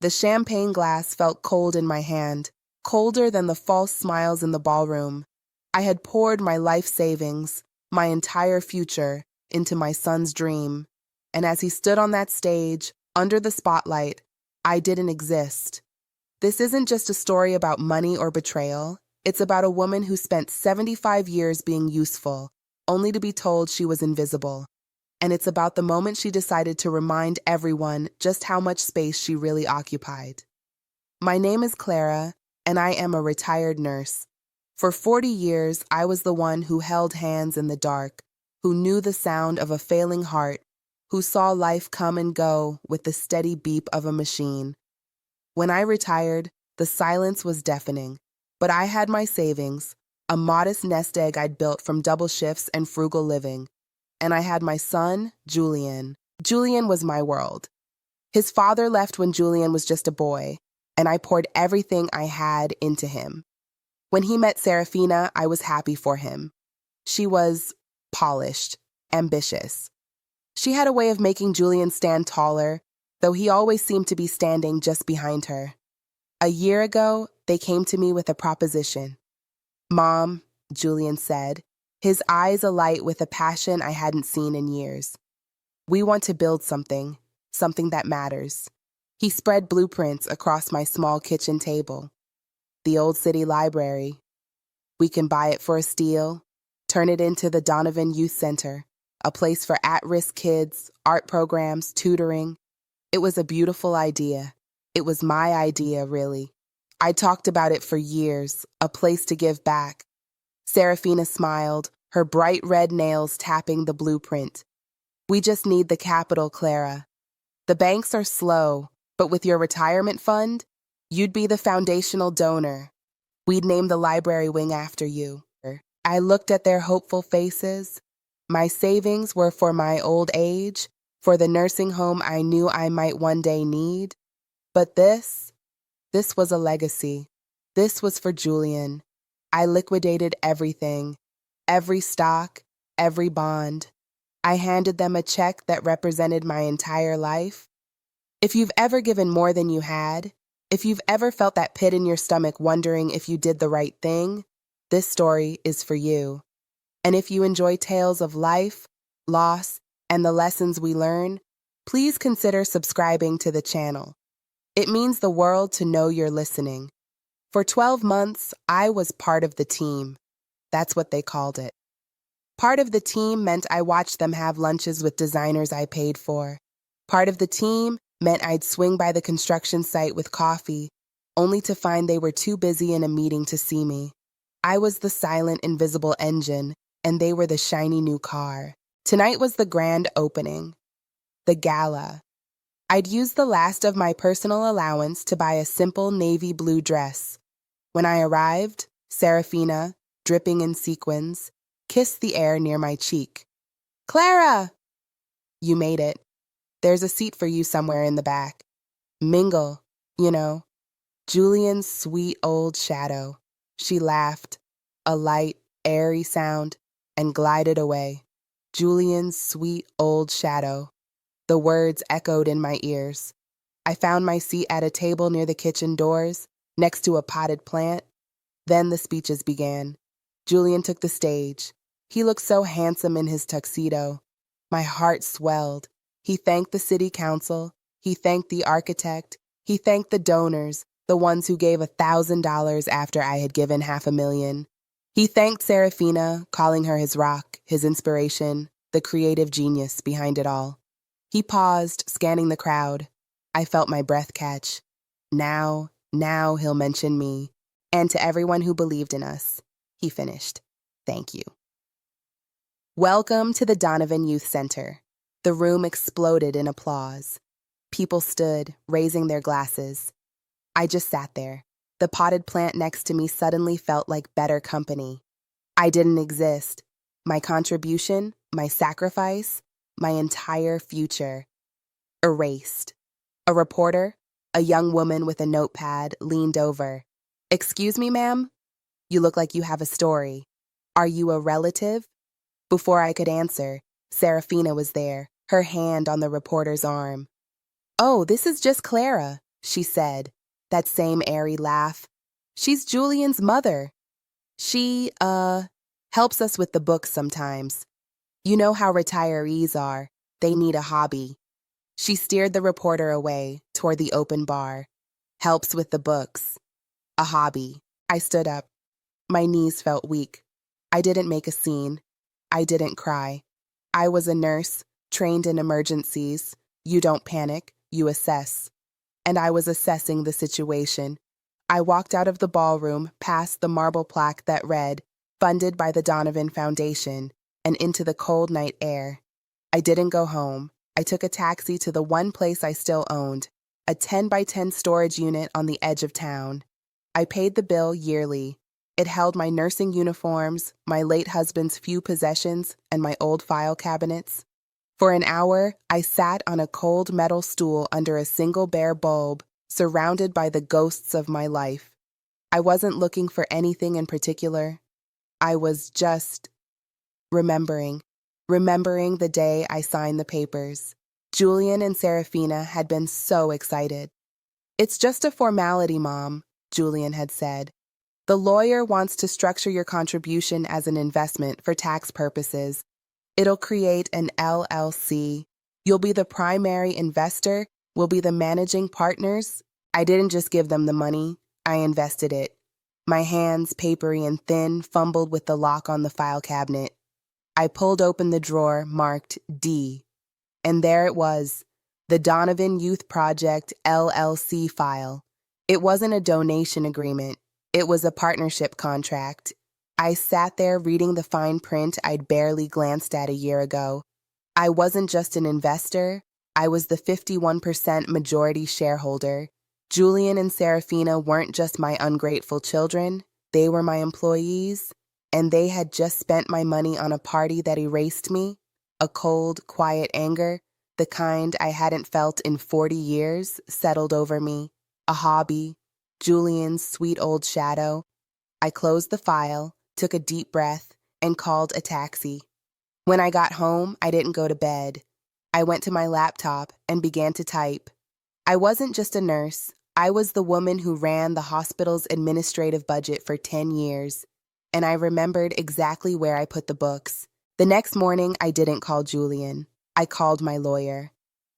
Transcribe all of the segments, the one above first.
The champagne glass felt cold in my hand, colder than the false smiles in the ballroom. I had poured my life savings, my entire future, into my son's dream. And as he stood on that stage, under the spotlight, I didn't exist. This isn't just a story about money or betrayal. It's about a woman who spent 75 years being useful, only to be told she was invisible. And it's about the moment she decided to remind everyone just how much space she really occupied. My name is Clara, and I am a retired nurse. For 40 years, I was the one who held hands in the dark, who knew the sound of a failing heart, who saw life come and go with the steady beep of a machine. When I retired, the silence was deafening, but I had my savings, a modest nest egg I'd built from double shifts and frugal living. And I had my son, Julian. Julian was my world. His father left when Julian was just a boy, and I poured everything I had into him. When he met Serafina, I was happy for him. She was polished, ambitious. She had a way of making Julian stand taller, though he always seemed to be standing just behind her. A year ago, they came to me with a proposition. "Mom," Julian said, his eyes alight with a passion I hadn't seen in years. "We want to build something that matters." He spread blueprints across my small kitchen table. "The old city library. We can buy it for a steal, turn it into the Donovan Youth Center, a place for at-risk kids, art programs, tutoring." It was a beautiful idea. It was my idea, really. I talked about it for years, a place to give back. Serafina smiled, her bright red nails tapping the blueprint. "We just need the capital, Clara. The banks are slow, but with your retirement fund, you'd be the foundational donor. We'd name the library wing after you." I looked at their hopeful faces. My savings were for my old age, for the nursing home I knew I might one day need. But this was a legacy. This was for Julian. I liquidated everything, every stock, every bond. I handed them a check that represented my entire life. If you've ever given more than you had, if you've ever felt that pit in your stomach wondering if you did the right thing, this story is for you. And if you enjoy tales of life, loss, and the lessons we learn, please consider subscribing to the channel. It means the world to know you're listening. For 12 months, I was part of the team. That's what they called it. Part of the team meant I watched them have lunches with designers I paid for. Part of the team meant I'd swing by the construction site with coffee, only to find they were too busy in a meeting to see me. I was the silent, invisible engine, and they were the shiny new car. Tonight was the grand opening, the gala. I'd used the last of my personal allowance to buy a simple navy blue dress. When I arrived, Serafina, dripping in sequins, kissed the air near my cheek. "Clara!" "You made it. There's a seat for you somewhere in the back. Mingle, you know." Julian's sweet old shadow. She laughed, a light, airy sound, and glided away. Julian's sweet old shadow. The words echoed in my ears. I found my seat at a table near the kitchen doors, next to a potted plant. Then the speeches began. Julian took the stage. He looked so handsome in his tuxedo. My heart swelled. He thanked the city council. He thanked the architect. He thanked the donors, the ones who gave $1,000 after I had given $500,000. He thanked Serafina, calling her his rock, his inspiration, the creative genius behind it all. He paused, scanning the crowd. I felt my breath catch. Now he'll mention me. And to everyone who believed in us, he finished. Thank you. Welcome to the Donovan Youth Center. The room exploded in applause. People stood, raising their glasses. I just sat there. The potted plant next to me suddenly felt like better company. I didn't exist. My contribution, my sacrifice, my entire future. Erased. A reporter, a young woman with a notepad, leaned over. "Excuse me, ma'am? You look like you have a story. Are you a relative?" Before I could answer, Serafina was there, her hand on the reporter's arm. "Oh, this is just Clara. she said, that same airy laugh. She's Julian's mother. She, helps us with the books sometimes. You know how retirees are. They need a hobby. She steered the reporter away toward the open bar. Helps with the books. A hobby. I stood up. My knees felt weak. I didn't make a scene. I didn't cry. I was a nurse, trained in emergencies. You don't panic, you assess. And I was assessing the situation. I walked out of the ballroom, past the marble plaque that read, "Funded by the Donovan Foundation," and into the cold night air. I didn't go home. I took a taxi to the one place I still owned, a 10 by 10 storage unit on the edge of town. I paid the bill yearly. It held my nursing uniforms, my late husband's few possessions, and my old file cabinets. For an hour, I sat on a cold metal stool under a single bare bulb, surrounded by the ghosts of my life. I wasn't looking for anything in particular. I was just remembering the day I signed the papers. Julian and Serafina had been so excited. "It's just a formality, Mom," Julian had said. "The lawyer wants to structure your contribution as an investment for tax purposes. It'll create an LLC. You'll be the primary investor. We'll be the managing partners." I didn't just give them the money. I invested it. My hands, papery and thin, fumbled with the lock on the file cabinet. I pulled open the drawer marked D. And there it was, the Donovan Youth Project LLC file. It wasn't a donation agreement. It was a partnership contract. I sat there reading the fine print I'd barely glanced at a year ago. I wasn't just an investor. I was the 51% majority shareholder. Julian and Serafina weren't just my ungrateful children. They were my employees, and they had just spent my money on a party that erased me. A cold, quiet anger, the kind I hadn't felt in 40 years, settled over me. A hobby, Julian's sweet old shadow. I closed the file, took a deep breath, and called a taxi. When I got home, I didn't go to bed. I went to my laptop and began to type. I wasn't just a nurse. I was the woman who ran the hospital's administrative budget for 10 years. And I remembered exactly where I put the books. The next morning, I didn't call Julian. I called my lawyer.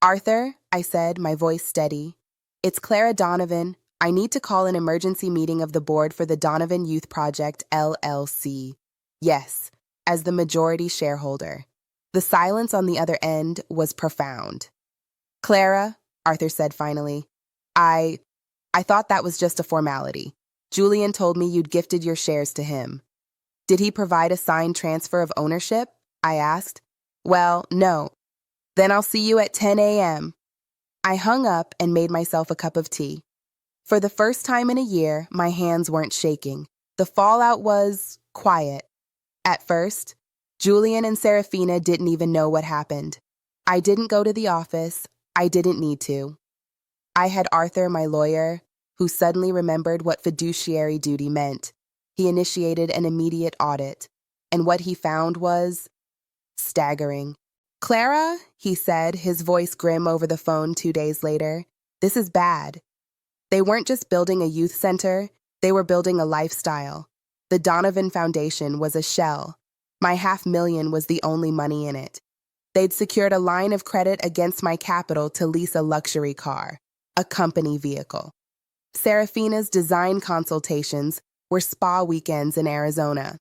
"Arthur," I said, my voice steady. "It's Clara Donovan. I need to call an emergency meeting of the board for the Donovan Youth Project, LLC. Yes, as the majority shareholder." The silence on the other end was profound. "Clara," Arthur said finally, I thought that was just a formality. Julian told me you'd gifted your shares to him." "Did he provide a signed transfer of ownership?" I asked. "Well, no." "Then I'll see you at 10 a.m. I hung up and made myself a cup of tea. For the first time in a year, my hands weren't shaking. The fallout was quiet. At first, Julian and Serafina didn't even know what happened. I didn't go to the office. I didn't need to. I had Arthur, my lawyer, who suddenly remembered what fiduciary duty meant. He initiated an immediate audit, and what he found was staggering. "Clara," he said, his voice grim over the phone 2 days later, "this is bad." They weren't just building a youth center, they were building a lifestyle. The Donovan Foundation was a shell. My $500,000 was the only money in it. They'd secured a line of credit against my capital to lease a luxury car, a company vehicle. Serafina's design consultations were spa weekends in Arizona.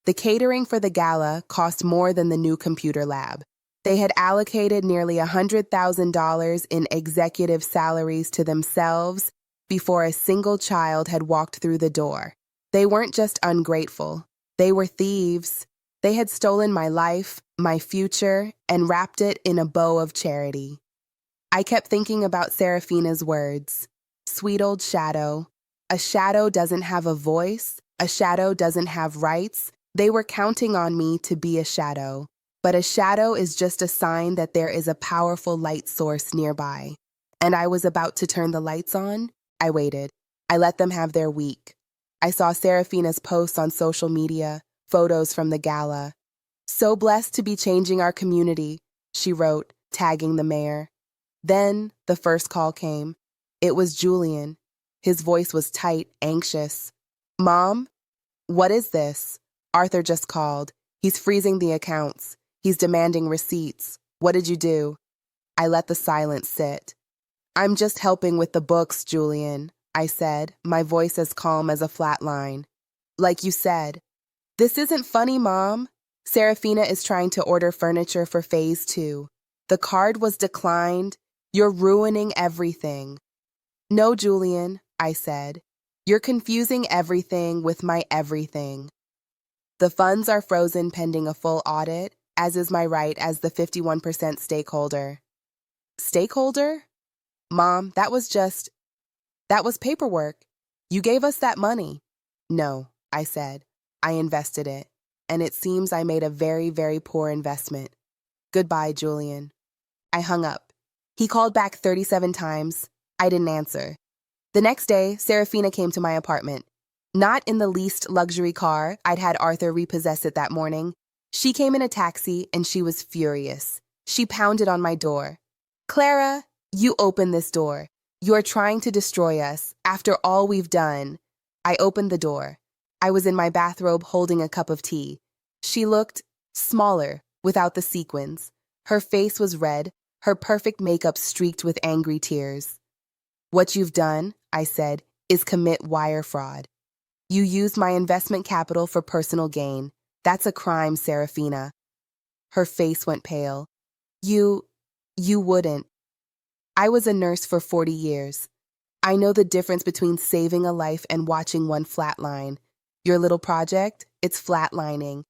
The catering for the gala cost more than the new computer lab. They had allocated nearly $100,000 in executive salaries to themselves before a single child had walked through the door. They weren't just ungrateful. They were thieves. They had stolen my life, my future, and wrapped it in a bow of charity. I kept thinking about Serafina's words. Sweet old shadow. A shadow doesn't have a voice. A shadow doesn't have rights. They were counting on me to be a shadow. But a shadow is just a sign that there is a powerful light source nearby. And I was about to turn the lights on. I waited. I let them have their week. I saw Serafina's posts on social media, photos from the gala. "So blessed to be changing our community," she wrote, tagging the mayor. Then the first call came. It was Julian. His voice was tight, anxious. Mom? What is this? Arthur just called. He's freezing the accounts. He's demanding receipts. What did you do? I let the silence sit. I'm just helping with the books, Julian, I said, my voice as calm as a flat line. Like you said. This isn't funny, Mom. Serafina is trying to order furniture for phase 2. The card was declined. You're ruining everything. No, Julian, I said. You're confusing everything with my everything. The funds are frozen pending a full audit, as is my right as the 51% stakeholder. Stakeholder? Mom, that was paperwork. You gave us that money. No, I said. I invested it, and it seems I made a very, very poor investment. Goodbye, Julian. I hung up. He called back 37 times. I didn't answer. The next day, Serafina came to my apartment. Not in the least luxury car. I'd had Arthur repossess it that morning. She came in a taxi, and she was furious. She pounded on my door. Clara, you open this door. You are trying to destroy us, after all we've done. I opened the door. I was in my bathrobe holding a cup of tea. She looked smaller, without the sequins. Her face was red, her perfect makeup streaked with angry tears. What you've done, I said, is commit wire fraud. You used my investment capital for personal gain. That's a crime, Serafina. Her face went pale. You wouldn't. I was a nurse for 40 years. I know the difference between saving a life and watching one flatline. Your little project, it's flatlining.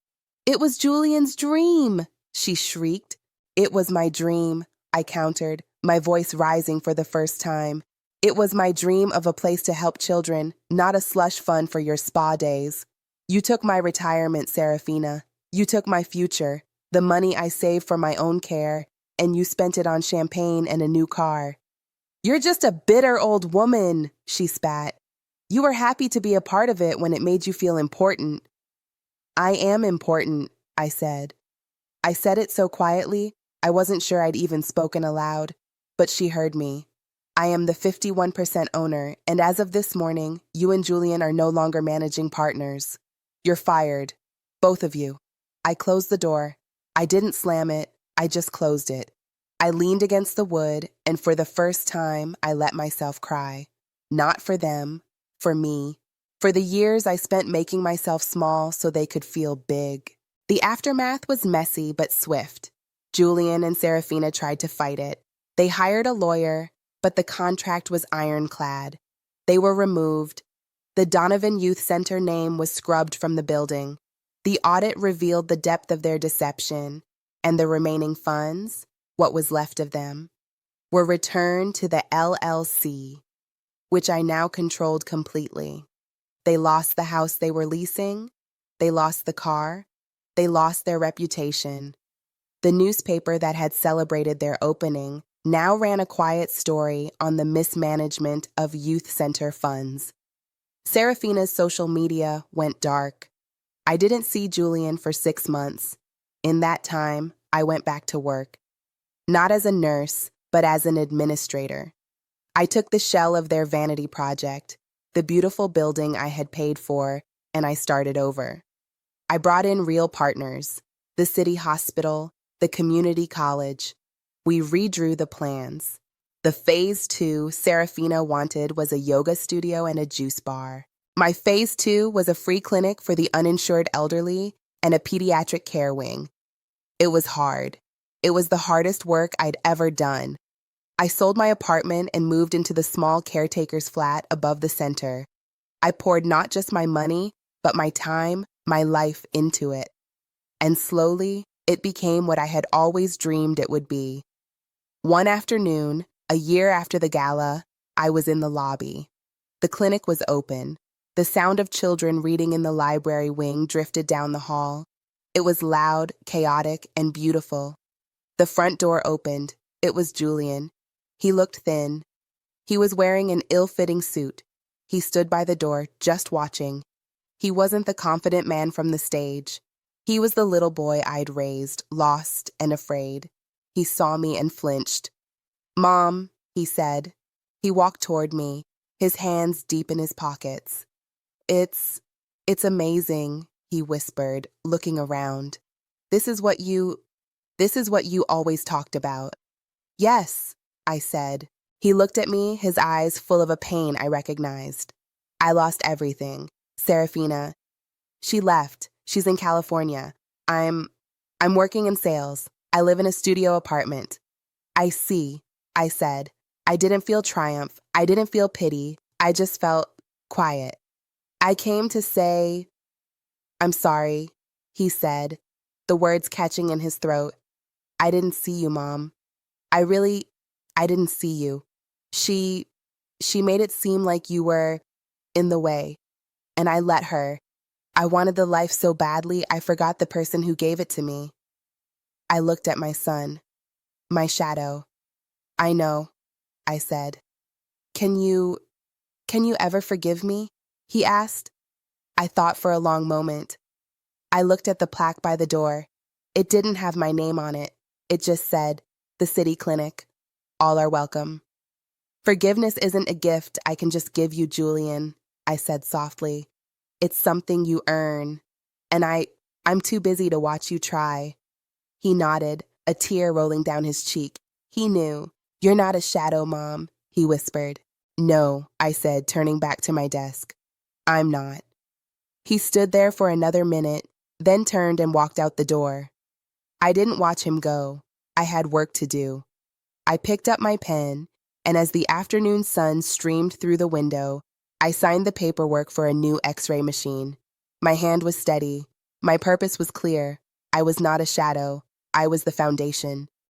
It was Julian's dream, she shrieked. It was my dream, I countered, my voice rising for the first time. It was my dream of a place to help children, not a slush fund for your spa days. You took my retirement, Serafina. You took my future, the money I saved for my own care, and you spent it on champagne and a new car. You're just a bitter old woman, she spat. You were happy to be a part of it when it made you feel important. I am important, I said. I said it so quietly, I wasn't sure I'd even spoken aloud, but she heard me. I am the 51% owner, and as of this morning, you and Julian are no longer managing partners. You're fired. Both of you. I closed the door. I didn't slam it, I just closed it. I leaned against the wood, and for the first time, I let myself cry. Not for them, for me. For the years I spent making myself small so they could feel big. The aftermath was messy but swift. Julian and Serafina tried to fight it. They hired a lawyer, but the contract was ironclad. They were removed. The Donovan Youth Center name was scrubbed from the building. The audit revealed the depth of their deception, and the remaining funds, what was left of them, were returned to the LLC, which I now controlled completely. They lost the house they were leasing. They lost the car. They lost their reputation. The newspaper that had celebrated their opening now ran a quiet story on the mismanagement of youth center funds. Serafina's social media went dark. I didn't see Julian for 6 months. In that time, I went back to work. Not as a nurse, but as an administrator. I took the shell of their vanity project, the beautiful building I had paid for, and I started over. I brought in real partners, the city hospital, the community college. We redrew the plans. The phase 2 Serafina wanted was a yoga studio and a juice bar. My phase 2 was a free clinic for the uninsured elderly and a pediatric care wing. It was hard. It was the hardest work I'd ever done. I sold my apartment and moved into the small caretaker's flat above the center. I poured not just my money, but my time, my life into it. And slowly, it became what I had always dreamed it would be. One afternoon, a year after the gala, I was in the lobby. The clinic was open. The sound of children reading in the library wing drifted down the hall. It was loud, chaotic, and beautiful. The front door opened. It was Julian. He looked thin. He was wearing an ill-fitting suit. He stood by the door, just watching. He wasn't the confident man from the stage. He was the little boy I'd raised, lost and afraid. He saw me and flinched. "Mom," he said. He walked toward me, his hands deep in his pockets. It's, it's amazing, he whispered, looking around. This is what you, this is what you always talked about. Yes, I said. He looked at me, his eyes full of a pain I recognized. I lost everything. Serafina. She left. She's in California. I'm working in sales. I live in a studio apartment. I see, I said. I didn't feel triumph. I didn't feel pity. I just felt quiet. I came to say, I'm sorry, he said, the words catching in his throat. I didn't see you, Mom. I didn't see you. She made it seem like you were in the way, and I let her. I wanted the life so badly, I forgot the person who gave it to me. I looked at my son, my shadow. I know, I said. Can you ever forgive me? He asked. I thought for a long moment. I looked at the plaque by the door. It didn't have my name on it. It just said, the city clinic. All are welcome. Forgiveness isn't a gift I can just give you, Julian, I said softly. It's something you earn. And I'm too busy to watch you try. He nodded, a tear rolling down his cheek. He knew. You're not a shadow, Mom, he whispered. No, I said, turning back to my desk. I'm not. He stood there for another minute, then turned and walked out the door. I didn't watch him go. I had work to do. I picked up my pen, and as the afternoon sun streamed through the window, I signed the paperwork for a new X-ray machine. My hand was steady. My purpose was clear. I was not a shadow. I was the foundation.